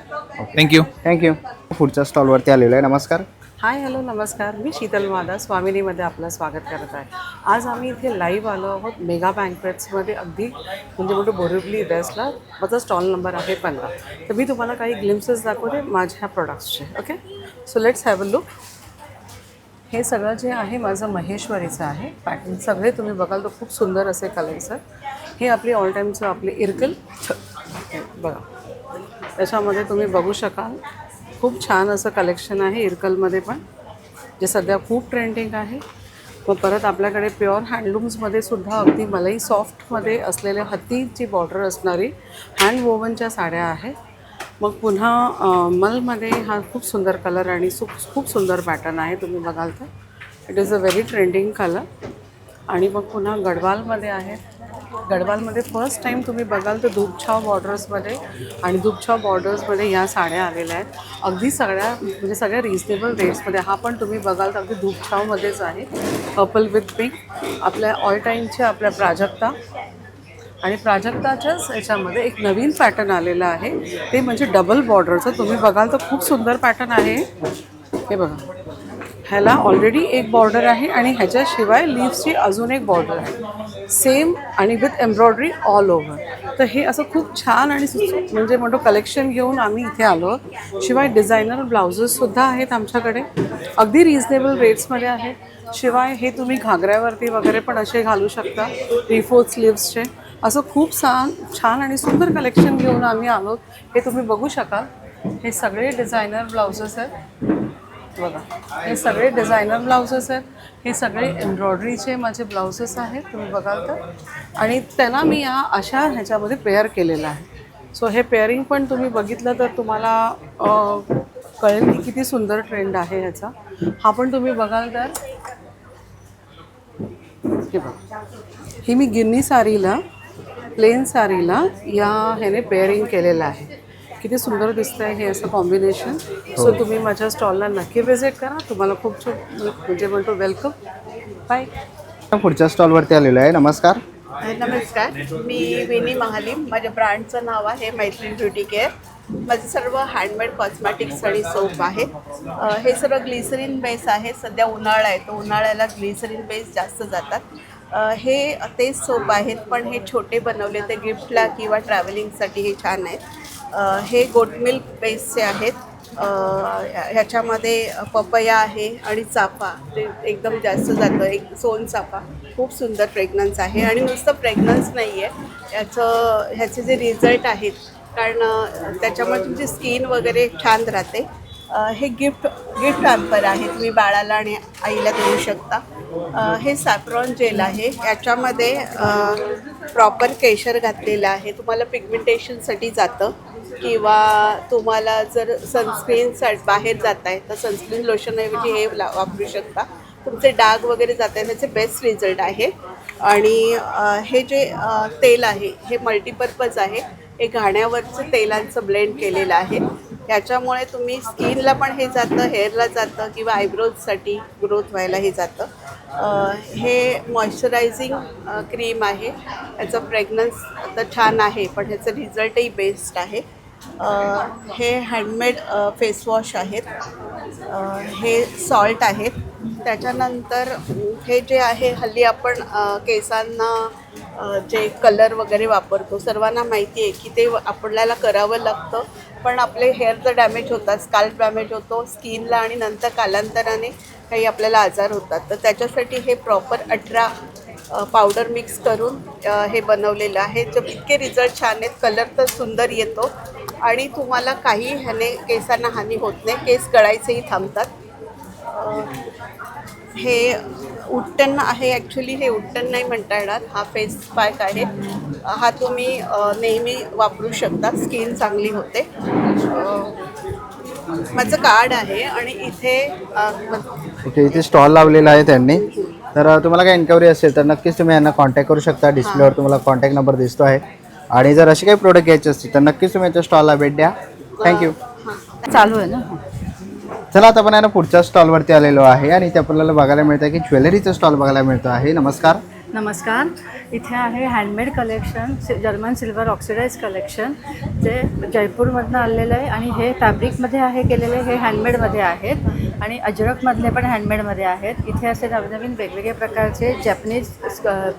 थँक्यू.
थँक्यू. पुढच्या स्टॉलवरती आलेलो आहे. नमस्कार.
हाय, हॅलो, नमस्कार. मी शीतल मादा स्वामिनीमध्ये आपलं स्वागत करत आहे. आज आम्ही इथे लाईव्ह आलो आहोत मेगा बँकवेट्समध्ये, अगदी म्हणजे मोठं बोरिवली वेस्टला. माझा स्टॉल नंबर आहे 15. तर मी तुम्हाला काही ग्लिम्सेस दाखवते माझ्या प्रोडक्ट्सचे. Okay, so let's have a look. हे सगळं जे आहे माझं महेश्वरीचं आहे. पॅटर्न सगळे तुम्ही बघाल तर खूप सुंदर असे कलर्स आहेत. हे आपली ऑल टाईमचं आपले इरकल बघा, त्याच्यामध्ये तुम्ही बघू शकाल खूप छान असं कलेक्शन आहे इरकलमध्ये पण, जे सध्या खूप ट्रेंडिंग आहे. मग परत आपल्याकडे प्युअर हँडलूम्समध्ये सुद्धा अगदी मलई सॉफ्टमध्ये असलेल्या हातीची बॉर्डर असणारी हँड वोवनच्या साड्या आहेत. मग पुन्हा मलमध्ये हा खूप सुंदर कलर आणि खूप सुंदर पॅटर्न आहे. तुम्ही बघाल तर it is a very trending colour. आणि मग पुन्हा गडवालमध्ये आहेत. गडवालमध्ये फर्स्ट टाईम तुम्ही बघाल तर धूपछाव बॉर्डर्समध्ये आणि धूपछाव बॉर्डर्समध्ये या साड्या आलेल्या आहेत. अगदी म्हणजे सगळ्या रिजनेबल रेट्समध्ये. हा पण तुम्ही बघाल तर अगदी धूपछावमध्येच आहे. Purple with pink. आपल्या ऑल टाईमच्या आपल्या प्राजक्ता आणि प्राजक्ताच्याच याच्यामध्ये एक नवीन पॅटर्न आलेला आहे, ते म्हणजे डबल बॉर्डरचं. तुम्ही बघाल तर खूप सुंदर पॅटर्न आहे. हे बघा, ह्याला ऑलरेडी एक बॉर्डर आहे आणि ह्याच्याशिवाय लीव्सची अजून एक बॉर्डर आहे सेम आणि विथ एम्ब्रॉयडरी ऑल ओव्हर. तर हे असं खूप छान आणि म्हणजे म्हणतो कलेक्शन घेऊन आम्ही इथे आलो. शिवाय डिझायनर ब्लाउजेससुद्धा आहेत आमच्याकडे, अगदी रिजनेबल रेट्समध्ये आहेत. शिवाय हे तुम्ही घागऱ्यावरती वगैरे पण असे घालू शकता 3/4 स्लीव्सचे. असं खूप छान आणि सुंदर कलेक्शन घेऊन आम्ही आलो. हे तुम्ही बघू शकाल. हे सगळे डिझायनर ब्लाउजेस आहेत बघा. हे सगळे डिझायनर ब्लाउजेस आहेत. हे सगळे एम्ब्रॉयडरीचे माझे ब्लाउजेस आहेत तुम्ही बघाल तर. आणि त्यांना मी या अशा ह्याच्यामध्ये पेअर केलेलं आहे. सो हे पेअरिंग पण तुम्ही बघितलं तर तुम्हाला कळेल की किती सुंदर ट्रेंड आहे ह्याचा. हा पण तुम्ही बघाल तर हे बघा, ही मी गिन्नी साडीला प्लेन साडीला या ह्याने पेअरिंग केलेलं आहे. किती सुंदर दिसतं आहे हे असं कॉम्बिनेशन. सो तुम्ही माझ्या स्टॉलला नक्की व्हिजिट करा. तुम्हाला खूप म्हणजे म्हणतो वेलकम. बाय.
पुढच्या स्टॉलवरती आलेलो आहे. नमस्कार.
नमस्कार, मी विनी महालिम. माझ्या ब्रँडचं नाव आहे मैत्रीण ब्युटी केअर. माझे सर्व हँडमेड कॉस्मॅटिक्स आणि सोप आहेत. हे सर्व ग्लिसरीन बेस आहे. सध्या उन्हाळा आहे, तर उन्हाळ्याला ग्लिसरीन बेस जास्त जातात. हे तेच सोप आहेत, पण हे छोटे बनवले ते गिफ्टला किंवा ट्रॅव्हलिंगसाठी हे छान आहेत. हे गोट मिल्क बेसचे आहेत. ह्याच्यामध्ये पपया आहे आणि चाफा ते एकदम जास्त जातं. एक सोनचाफा खूप सुंदर फ्रेग्रन्स आहे. आणि नुसतं फ्रेग्रन्स नाही आहे, ह्याचे जे रिझल्ट आहेत, कारण त्याच्यामुळे तुमची स्किन वगैरे छान राहते. हे गिफ्ट हॅम्पर आहे, तुम्ही बाळाला आणि आईला देऊ शकता. हे सॅफ्रॉन जेल आहे. याच्यामध्ये प्रॉपर केशर घातलेलं आहे. तुम्हाला पिगमेंटेशनसाठी जातं किंवा तुम्हाला जर सनस्क्रीनसाठी बाहेर जात आहे तर सनस्क्रीन लोशनऐवजी हे वापरू शकता. तुमचे डाग वगैरे जात आहे त्याचे बेस्ट रिझल्ट आहे. आणि हे जे तेल आहे हे मल्टीपर्पज आहे. हे घाण्यावरचं तेलांचं ब्लेंड केलेलं आहे. ह्याच्यामुळे तुम्ही स्किनला पण हे जातं, हेअरला जातं किंवा आयब्रोजसाठी ग्रोथ व्हायला हे जातं. हे मॉइश्चरायझिंग क्रीम आहे. ह्याचं फ्रेग्रन्स तर छान आहे, पण ह्याचं रिझल्टही बेस्ट आहे. हे हँडमेड फेसवॉश आहेत. हे सॉल्ट आहेत. त्याच्यानंतर हे जे आहे हल्ली आपण केसांना जे कलर वगैरे वापरतो, सर्वांना माहिती आहे की ते आपल्याला करावं लागतं, पण आपले हेअर तर डॅमेज होतात, स्काल्प डॅमेज होतो स्किनला आणि नंतर कालांतराने काही आपल्याला आजार होतात. तर त्याच्यासाठी हे प्रॉपर 18 पावडर मिक्स करून हे बनवलेलं आहे. जे इतके रिझल्ट छान आहेत. कलर तर सुंदर येतो आणि तुम्हाला काही ह्याने केसांना हानी होत नाही. केस गळायचेही थांबतात. हे उट्टन आहे. ॲक्च्युली हे उट्टन नाही म्हणता येणार, हा फेस पॅक आहे. हा तुम्ही नेहमी वापरू शकता, स्किन चांगली होते. माझं कार्ड आहे आणि इथे
ओके, इथे स्टॉल लावलेला आहे त्यांनी. तर तुम्हाला काही एन्क्वायरी असेल तर नक्कीच तुम्ही यांना कॉन्टॅक्ट करू शकता. डिस्प्लेवर तुम्हाला कॉन्टॅक्ट नंबर दिसतो आहे. आणि जर असे काही प्रोडक्ट घ्यायचे असतील तर नक्कीच तुम्ही याच्या स्टॉलला भेट द्या. थँक्यू.
चालू आहे ना.
चला आता आपण पुढच्या स्टॉलवरती आलेलो आहे आणि इथे आपल्याला बघायला मिळतं की ज्वेलरीचा स्टॉल बघायला मिळतो आहे. नमस्कार.
नमस्कार. इथे आहे handmade collection, German silver oxidise collection, जे जयपूरमधनं आलेलं आहे. आणि हे फॅब्रिकमध्ये आहे केलेले, हे हँडमेडमध्ये आहेत आणि अजरकमधले पण हँडमेडमध्ये आहेत. इथे असे नवनवीन वेगवेगळे प्रकारचे जॅपनीज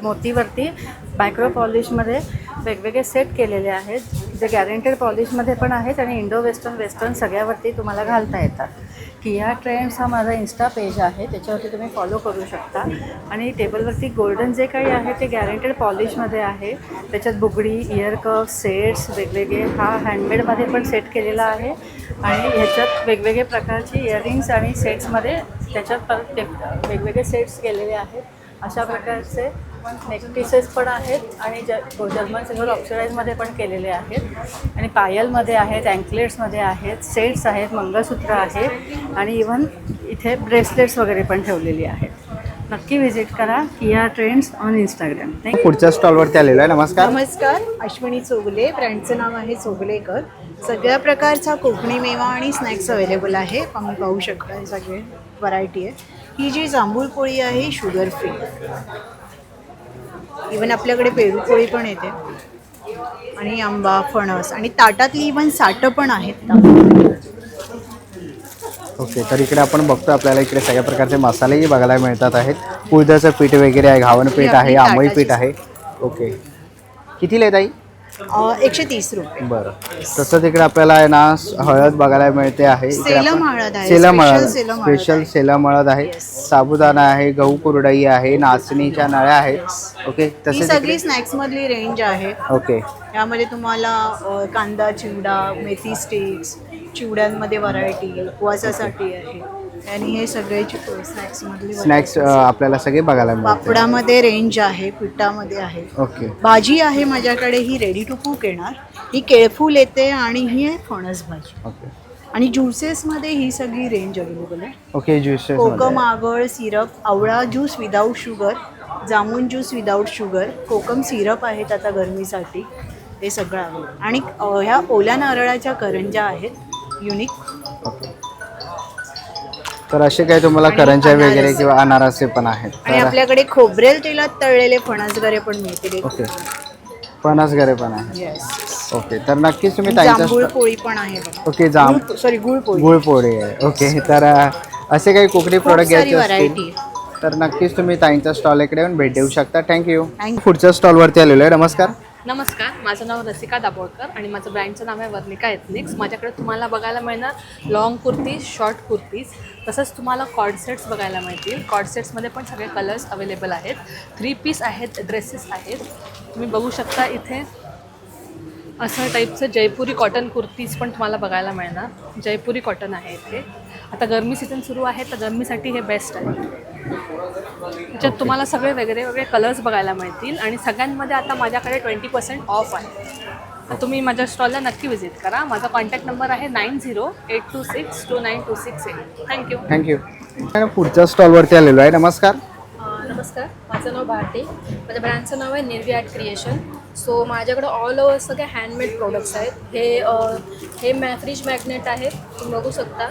मोतीवरती मायक्रो पॉलिशमध्ये वेगवेगळे सेट केलेले आहेत, जे गॅरंटेड पॉलिशमध्ये पण आहेत आणि इंडो वेस्टर्न सगळ्यावरती तुम्हाला घालता येतात. किया ट्रेंड्स हा माझा इन्स्टा पेज आहे, त्याच्यावरती तुम्ही फॉलो करू शकता. आणि टेबलवरती गोल्डन जे काही आहे ते गॅरंटेड पॉलिशमध्ये आहे. त्याच्यात बुगडी, इयर कप, सेट्स वेगवेगळे, हा हँडमेडमध्ये पण सेट केलेला आहे. आणि ह्याच्यात वेगवेगळे प्रकारचे इयरिंग्स आणि सेट्समध्ये त्याच्यात परत वेगवेगळे सेट्स केलेले आहेत. अशा प्रकारचे नेकपीसेस पण आहेत आणि जर्मन सिल्वर ऑक्सिडाइजमध्ये पण केलेले आहेत. आणि पायलमध्ये आहेत, अँकलेट्समध्ये आहेत, सेट्स आहेत, मंगळसूत्र आहे आणि इव्हन इथे ब्रेसलेट्स वगैरे पण ठेवलेली आहेत. नक्की व्हिजिट करा Kiya trends on Instagram. Thank you.
पुढच्या स्टॉलवरती आलेलो आहे. नमस्कार.
नमस्कार, अश्विनी चोगले. ब्रँडचं नाव आहे चोगलेकर. सगळ्या प्रकारचा कोकणी मेवा आणि स्नॅक्स अवेलेबल आहे. तुम्ही पाहू शकता, हे सगळे व्हरायटी आहे. ही जी जांभूळ पोळी आहे शुगर फ्री. इवन आपल्याकडे पेरू पोळी पण येते आणि आंबा, फणस आणि ताटातली इवन साठं पण आहेत.
ओके, तर इकडे आपण बघतो आपल्याला इकडे सगळ्या प्रकारचे मसालेही बघायला मिळतात आहेत. उडदाचं पीठ वगैरे आहे, घावण पीठ आहे, आंबोळी पीठ आहे. ओके, कितीला आहे ताई?
130 रुपये.
बरं, तसं तिकडे आपल्याला आहे ना हळद बघायला मिळते आहे. इकडे आपण-
सेलम हळद आहे,
सेलम हळद,
स्पेशल सेलम
स्पेशल सेलम हळद आहे. साबुदाणा आहे, गहू कुरडई आहे, नाचणीच्या नळ्या आहेत. ओके,
ही
तसे
सगळी स्नॅक्स मधली रेंज आहे.
ओके,
यामध्ये तुम्हाला कांदा चिवडा, मेथी स्टिक्स, चिवड्यांमध्ये व्हरायटी, उपवासासाठी आहे. आणि हे सगळे स्नॅक्स मधली
स्नॅक्स आपल्याला सगळे बघायला मिळते.
पापडामध्ये रेंज आहे, पिठामध्ये आहे.
ओके,
भाजी आहे माझ्याकडे, ही रेडी टू कुक येणार. ही केळफूल येते आणि ही आहे फणस भाजी.
ओके,
आणि ज्युसेसमध्ये ही सगळी रेंज अवेलेबल आहे.
ओके. ज्युसेस
कोकम, आगळ, सिरप, आवळा ज्यूस विदाऊट शुगर, जामून juice without sugar, kokum syrup आहेत आता गरमीसाठी. हे सगळं आहे. आणि ह्या ओल्या नारळाच्या करंज्या आहेत युनिक.
ओके, तर असे काही तुम्हाला करंज्या वगैरे किंवा अनारसे पण आहेत.
आणि
तर
आपल्याकडे खोबरेल तेलात तळलेले फणसगरे पण मिळतील.
ओके, फणसगरे पण आहे.
येस.
ओके, तर नक्कीच तुम्ही
जांभूळ पोळी पण आहे बघा.
ओके,
गुळपोळी.
गुळपोळी आहे. ओके, तर असे काही कोकणी प्रोडक्ट घ्यायचे असतील तर नक्कीच तुम्ही ताईंच्या स्टॉल इकडे येऊन भेट देऊ शकता. थँक्यू. पुढच्या स्टॉलवरती आलेलो आहे. नमस्कार.
नमस्कार, माझं नाव रसिका दाभोळकर आणि माझं ब्रँडचं नाव आहे वर्णिका एथनिक्स. माझ्याकडे तुम्हाला बघायला मिळणार लॉंग कुर्तीज, शॉर्ट कुर्तीज, तसंच तुम्हाला कॉर्ड सेट्स बघायला मिळतील. कॉर्ड सेट्समध्ये पण सगळे कलर्स अवेलेबल आहेत. 3 पीस आहेत, ड्रेसेस आहेत. तुम्ही बघू शकता इथे असं टाईपचं जयपुरी कॉटन कुर्तीज पण तुम्हाला बघायला मिळणार. जयपुरी कॉटन आहे इथे. आता गरमी सीझन सुरू आहे तर गरमीसाठी हे बेस्ट आहे. त्याच्यात तुम्हाला सगळे वेगळे वेगळे कलर्स बघायला मिळतील आणि सगळ्यांमध्ये आता माझ्याकडे 20% ऑफ आहे. तर तुम्ही माझ्या स्टॉलला नक्की व्हिजिट करा. माझा कॉन्टॅक्ट नंबर आहे 9082629268. थँक्यू.
थँक्यू. पुढच्या स्टॉलवरती आलेलो आहे. नमस्कार.
नमस्कार, माझं नाव भारती. माझ्या ब्रँडचं नाव आहे निर्वी आर्ट क्रिएशन. सो माझ्याकडं ऑल ओव्हर सगळे हँडमेड प्रोडक्ट्स आहेत. हे फ्रीज मॅग्नेट आहेत, तुम्ही बघू शकता.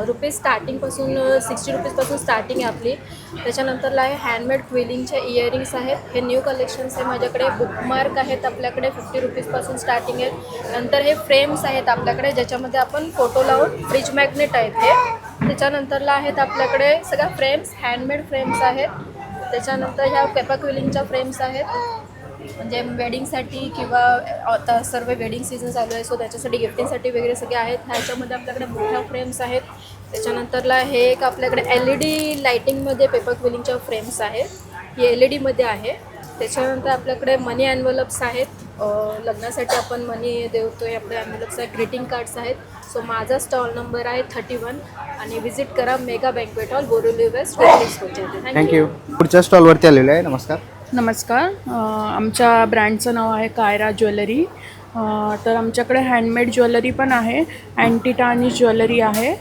रुपीज स्टार्टिंगपासून 60 रुपीजपासून स्टार्टिंग आहे आपली. त्याच्यानंतरला आहे हँडमेड क्विलिंगचे इयरिंग्स आहेत. हे न्यू कलेक्शन्स आहे माझ्याकडे. बुकमार्क आहेत आपल्याकडे 50 रुपीजपासून स्टार्टिंग आहेत. नंतर हे फ्रेम्स आहेत आपल्याकडे ज्याच्यामध्ये आपण फोटो लावून फ्रीज मॅग्नेट आहेत हे. त्याच्यानंतरला आहेत आपल्याकडे सगळ्या फ्रेम्स, हँडमेड फ्रेम्स आहेत. त्याच्यानंतर ह्या पेपर क्विलिंगच्या फ्रेम्स आहेत, म्हणजे वेडिंगसाठी किंवा आता सर्व वेडिंग सीझन चालू आहे सो त्याच्यासाठी गिफ्टिंगसाठी वगैरे सगळे आहेत. ह्याच्यामध्ये आपल्याकडे मोठ्या फ्रेम्स आहेत. त्याच्यानंतरला हे एक आपल्याकडे LED लायटिंगमध्ये पेपर क्विलिंगच्या फ्रेम्स आहेत. ही LED आहे. त्याच्यानंतर आपल्याकडे मनी ॲन्व्हलप्स आहेत. लग्नासाठी आपण मनी देतो हे आपले ॲन्व्हलप्स आहेत. ग्रीटिंग कार्ड्स आहेत. सो माझा स्टॉल नंबर आहे 31 आणि व्हिजिट करा mega banquet hall, Borivali west,
thank you. पुढच्या स्टॉलवरती आलेलो आहे. नमस्कार.
नमस्कार, आमच्या ब्रँडचं नाव आहे कायरा ज्वेलरी. तर आमच्याकडे हँडमेड ज्वेलरी पण आहे, अँटी टार्निश ज्वेलरी आहे,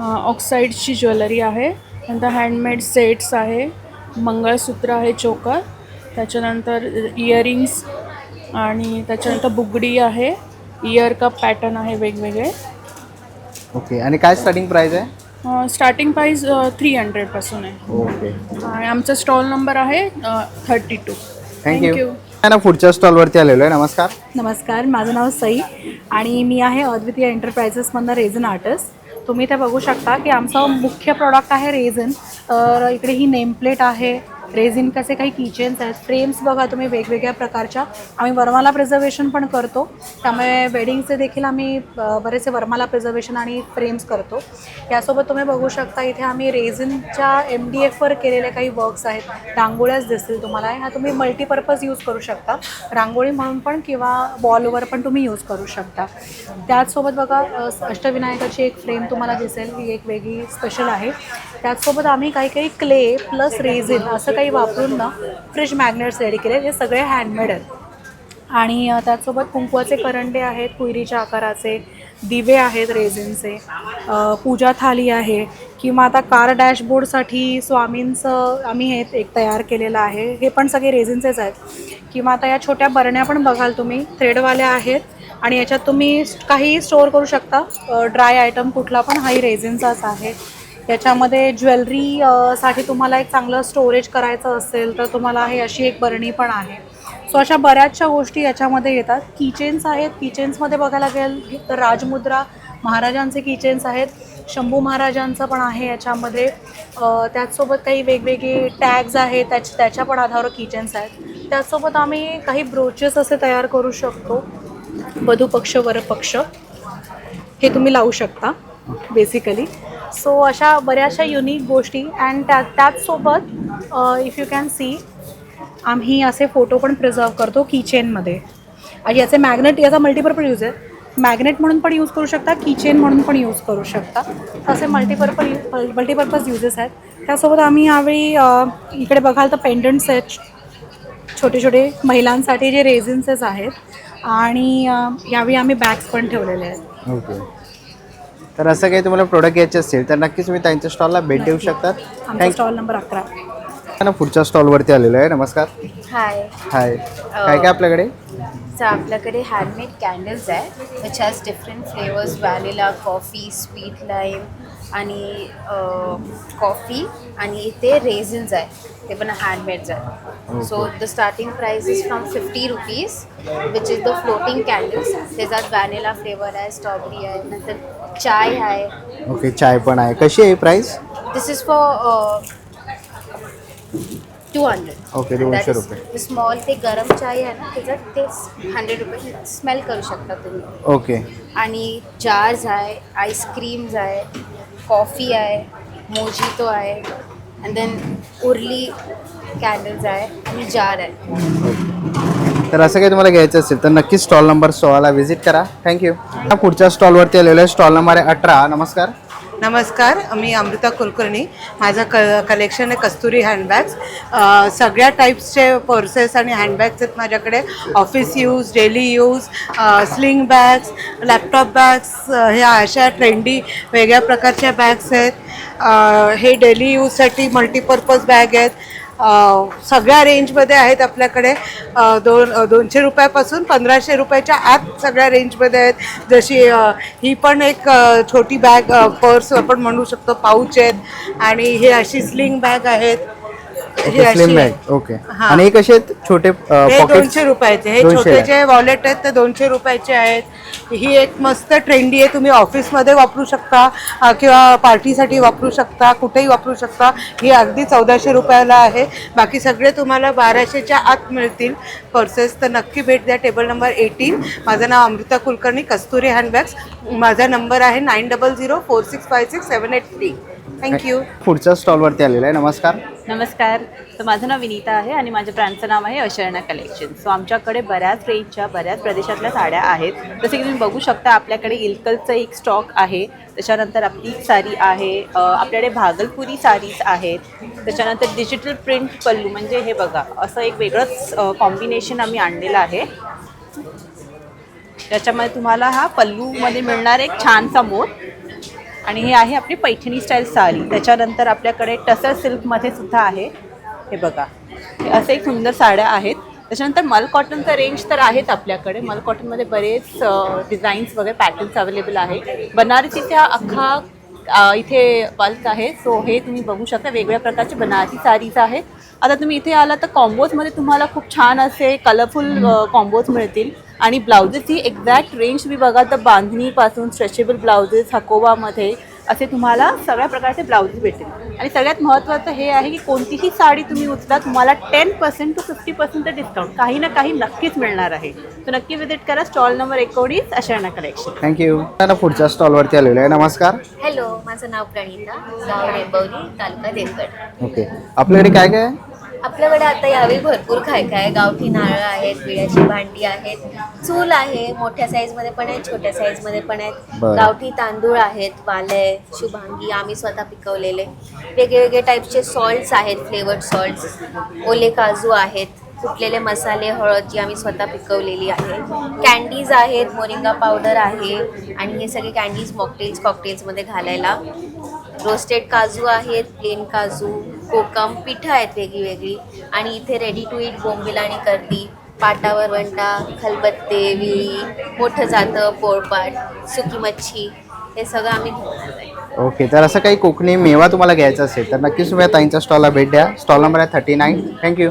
ऑक्साईडची ज्वेलरी आहे, नंतर हँडमेड सेट्स आहे, मंगळसूत्र आहे चोकर, त्याच्यानंतर इयरिंग्स आणि त्याच्यानंतर बुगडी आहे, इयर कप पॅटर्न आहे वेगवेगळे.
ओके, आणि काय स्टार्टिंग प्राईस आहे?
स्टार्टिंग प्राईस 300 पासून आहे.
ओके,
आणि आमचा स्टॉल नंबर आहे 32.
थँक्यू. ना पुढच्या स्टॉलवरती आलेलो आहे. नमस्कार.
नमस्कार, माझं नाव सई आणि मी आहे अद्वितीय एंटरप्राइजेसमधनं रेझन आर्टिस्ट. तुम्ही ते बघू शकता की आमचं मुख्य प्रॉडक्ट आहे रेझन. तर इकडे ही नेमप्लेट आहे, रेझिन कसे काही किचन्स आहेत, फ्रेम्स बघा तुम्ही वेगवेगळ्या प्रकारच्या. आम्ही वरमाला प्रिझर्वेशन पण करतो, त्यामुळे वेडिंगचे देखील आम्ही बरेचसे वरमाला प्रिझर्वेशन आणि फ्रेम्स करतो. यासोबत तुम्ही बघू शकता इथे आम्ही रेझिनच्या MDFवर केलेले काही वर्क्स आहेत. रांगोळ्याच दिसतील तुम्हाला. ह्या तुम्ही मल्टीपर्पज यूज करू शकता, रांगोळी म्हणून पण किंवा वॉलवर पण तुम्ही यूज करू शकता. त्याचसोबत बघा अष्टविनायकाची एक फ्रेम तुम्हाला दिसेल, ही एक वेगळी स्पेशल आहे. त्याचसोबत आम्ही काही क्ले प्लस रेझिन असं काही वापरून ना फ्रीज मॅग्नेट्स रेडी केले. हे सगळे हँडमेड आहेत. आणि त्याचसोबत कुंकवाचे करंडे आहेत कुयरीच्या आकाराचे,
दिवे आहेत रेझिनचे, पूजा थाली आहे, किंवा आता कार डॅशबोर्डसाठी स्वामींचं आम्ही हे एक तयार केलेलं आहे, हे पण सगळे रेझिनचेच आहेत. किंवा आता या छोट्या बरण्या पण बघाल तुम्ही, थ्रेडवाल्या आहेत आणि याच्यात तुम्ही काही स्टोअर करू शकता, ड्राय आयटम कुठला पण, हाही रेझिनचाच आहे. याच्यामध्ये ज्वेलरी साठी तुम्हाला एक चांगलं स्टोरेज करायचं असेल तर तुम्हाला हे अशी एक बरणी पण आहे. सो अशा बऱ्याचशा गोष्टी याच्यामध्ये येतात. किचेन्स आहेत, किचेन्समध्ये बघायला गेलं तर राजमुद्रा महाराजांचे किचेन्स आहेत, शंभू महाराजांचं पण आहे याच्यामध्ये. त्याचसोबत काही वेगवेगळे टॅग्स आहेत, त्याच्या पण आधारावर किचन्स आहेत. त्याचसोबत आम्ही काही ब्रोचेस असे तयार करू शकतो, वधूपक्ष वरपक्ष हे तुम्ही लावू शकता बेसिकली. सो अशा बऱ्याचशा युनिक गोष्टी. अँड त्याचसोबत इफ यू कॅन सी आम्ही असे फोटो पण प्रिझर्व करतो किचेनमध्ये. याचे मॅग्नेट, याचा मल्टीपर्पज यूज आहे, मॅग्नेट म्हणून पण यूज करू शकता, किचेन म्हणून पण यूज करू शकता. असे मल्टीपर्पज युजेस आहेत. त्यासोबत आम्ही यावेळी इकडे बघाल तर पेंडंट्स आहेत छोटे छोटे महिलांसाठी, जे रेझिन्सेस आहेत. आणि यावेळी आम्ही बॅग्स पण ठेवलेले आहेत.
ओके. तर असं काही तुम्हाला प्रोडक्ट घ्यायचे असतील तर नक्कीच तुम्ही त्यांच्या स्टॉलला भेट देऊ शकतात.
आमचा स्टॉल नंबर 11.
ना पुढच्या स्टॉलवरती आलेलो आहे. नमस्कार.
हाय.
हाय. काय काय आपल्याकडे?
तर आपल्याकडे हँडमेड कॅन्डल्स आहे, which has different flavours, vanilla, coffee, sweet lime आणि कॉफी. आणि इथे रेझिन्स आहे, ते पण हँडमेड्स आहे. So the starting price is from 50 rupees, which is the floating candles. त्याच्यात व्हॅनिला फ्लेवर आहे, स्ट्रॉबेरी आहे, नंतर चाय आहे.
ओके, चाय पण आहे. कशी आहे price?
This is for 200.
Okay, 200 रुपये.
ते स्मॉल ते गरम चाय आहे ना, त्याच्यात ते 100 रुपये स्मेल करू शकता तुम्ही.
ओके.
आणि जार्स आहे, आईस्क्रीम्स आहे, कॉफी आहे, मोजितो आहे, अँड देन उरली कॅन्डल्स आहे आणि जार आहे.
तर असं काही तुम्हाला घ्यायचं असेल तर नक्कीच स्टॉल नंबर 16ला व्हिजिट करा. थँक्यू. पुढच्या स्टॉलवरती आलेलो आहे, स्टॉल नंबर आहे 18. नमस्कार.
नमस्कार, मी अमृता कुलकर्णी. माझं कलेक्शन आहे कस्तुरी हँडबॅग्स. सगळ्या टाईप्सचे पर्सेस आणि हँडबॅग्स आहेत माझ्याकडे. Office use, daily use, sling bags, laptop bags, ह्या अशा ट्रेंडी वेगळ्या प्रकारच्या बॅग्स आहेत. हे डेली यूजसाठी मल्टीपर्पज बॅग आहेत. सगळ्या रेंजमध्ये आहेत आपल्याकडे. 200 रुपयापासून 1500 रुपयाच्या आत सगळ्या रेंजमध्ये आहेत. जशी ही पण एक छोटी बॅग, पर्स आपण म्हणू शकतो, पाऊच आहेत. आणि हे अशी स्लिंग बॅग आहेत.
Slim bag. ओके. आणि हे कसे आहेत छोटे
हे 200 रुपयाचे. हे छोटे जे वॉलेट आहेत ते 200 रुपयाचे आहेत. ही एक मस्त ट्रेंडी आहे, तुम्ही ऑफिसमध्ये वापरू शकता किंवा पार्टीसाठी वापरू शकता, कुठेही वापरू शकता. ही अगदी 1400 रुपयाला आहे. बाकी सगळे तुम्हाला 1200च्या आत मिळतील पर्सेस. तर नक्की भेट द्या. Table number 18. माझं नाव अमृता कुलकर्णी, कस्तुरी हँडबॅग्स. माझा नंबर आहे 9004656783. थँक्यू.
पुढच्या स्टॉलवरती आलेलो आहे. नमस्कार.
नमस्कार. तर माझं नाव विनीता आहे आणि माझ्या ब्रँडचं नाव आहे अशर्णा कलेक्शन. सो आमच्याकडे बऱ्याच रेंजच्या, बऱ्याच प्रदेशातल्या साड्या आहेत. जसे की तुम्ही बघू शकता, आपल्याकडे इल्कलचं एक स्टॉक आहे. त्याच्यानंतर आपली साडी आहे, आपल्याकडे भागलपुरी साडीज आहेत. त्याच्यानंतर डिजिटल प्रिंट पल्लू, म्हणजे हे बघा असं एक वेगळंच कॉम्बिनेशन आम्ही आणलेलं आहे. त्याच्यामध्ये तुम्हाला हा पल्लूमध्ये मिळणार एक छानसा मोर. आणि हे आहे आपली पैठणी स्टाईल साडी. त्याच्यानंतर आपल्याकडे टसर सिल्कमध्ये सुद्धा आहे. हे बघा, हे असे एक सुंदर साड्या आहेत. त्याच्यानंतर मल कॉटनचा रेंज तर आहेत आपल्याकडे. मल कॉटनमध्ये बरेच डिझाईन्स वगैरे पॅटर्न्स अवेलेबल आहे. बनारसीच्या अख्खा इथे बल्क आहे. सो हे तुम्ही बघू शकता, वेगवेगळ्या प्रकारचे बनारसी साडीज आहेत. आता तुम्ही इथे आला तर कॉम्बोजमध्ये तुम्हाला खूप छान असे कलरफुल कॉम्बोज मिळतील. आणि ब्लाउजेसची एक्झॅक्ट रेंज तुम्ही बघा तर बांधणीपासून स्ट्रेचेबल ब्लाउजेस, हकोबामध्ये असे तुम्हाला सगळ्या प्रकारचे ब्लाउजेस भेटतील. आणि सगळ्यात महत्त्वाचं हे आहे की कोणतीही साडी तुम्ही उचला, तुम्हाला 10% to 50% डिस्काउंट काही ना काही नक्कीच मिळणार आहे. तर नक्की व्हिजिट करा. Stall number 19, Asharna collection.
Thank you. पुढच्या स्टॉलवरती आलेलो आहे. नमस्कार.
हॅलो, माझं नाव प्रणिता, गाव रेंबवली, तालुका देवगड.
ओके. आपल्याकडे काय काय आहे?
आपल्याकडे आता यावेळी भरपूर काय काय, गावठी नारळ आहेत, विड्याची भांडी आहेत, चूल आहे, मोठ्या साईजमध्ये पण आहेत, छोट्या साईजमध्ये पण आहेत. गावठी तांदूळ आहेत, वालय, शुभांगी आम्ही स्वतः पिकवलेले. वेगवेगळे टाईपचे सॉल्ट्स आहेत, फ्लेवर्ड सॉल्ट्स, ओले काजू आहेत, कुटलेले मसाले, हळद जी आम्ही स्वतः पिकवलेली आहे, कॅन्डीज आहेत, मोरिंगा पावडर आहे आणि हे सगळे कॅन्डीज कॉकटेल्समध्ये घालायला, रोस्टेड काजू आहेत, प्लेन काजू, कोकम, पिठं आहेत वेगळी आणि इथे रेडी टू ईट बोंबील आणि कर्दी, पाटावर वंटा, खलबत्ते, विळी, मोठं जातं, पोळपाट, सुकी मच्छी, हे सगळं आम्ही घेऊन आलो आहे.
ओके, तर असं काही कोकणी मेवा तुम्हाला घ्यायचा असेल तर नक्कीच तुम्ही ताईंच्या स्टॉलला भेट द्या. स्टॉल नंबर आहे 39. थँक्यू.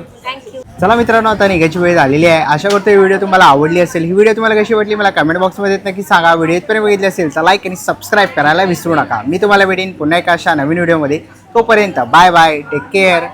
चला मित्रांनो, आता निघायची वेळ झालेली आहे. आशा करतो ही व्हिडिओ तुम्हाला आवडली असेल. ही व्हिडिओ तुम्हाला कशी वाटली मला कमेंट बॉक्समध्ये नक्की सांगा. व्हिडिओ इथपर्यंत बघितली असेल तर लाईक आणि सबस्क्राईब करायला विसरू नका. मी तुम्हाला भेटेन पुन्हा एका अशा नवीन व्हिडिओमध्ये. तोपर्यंत बाय बाय, टेक केअर.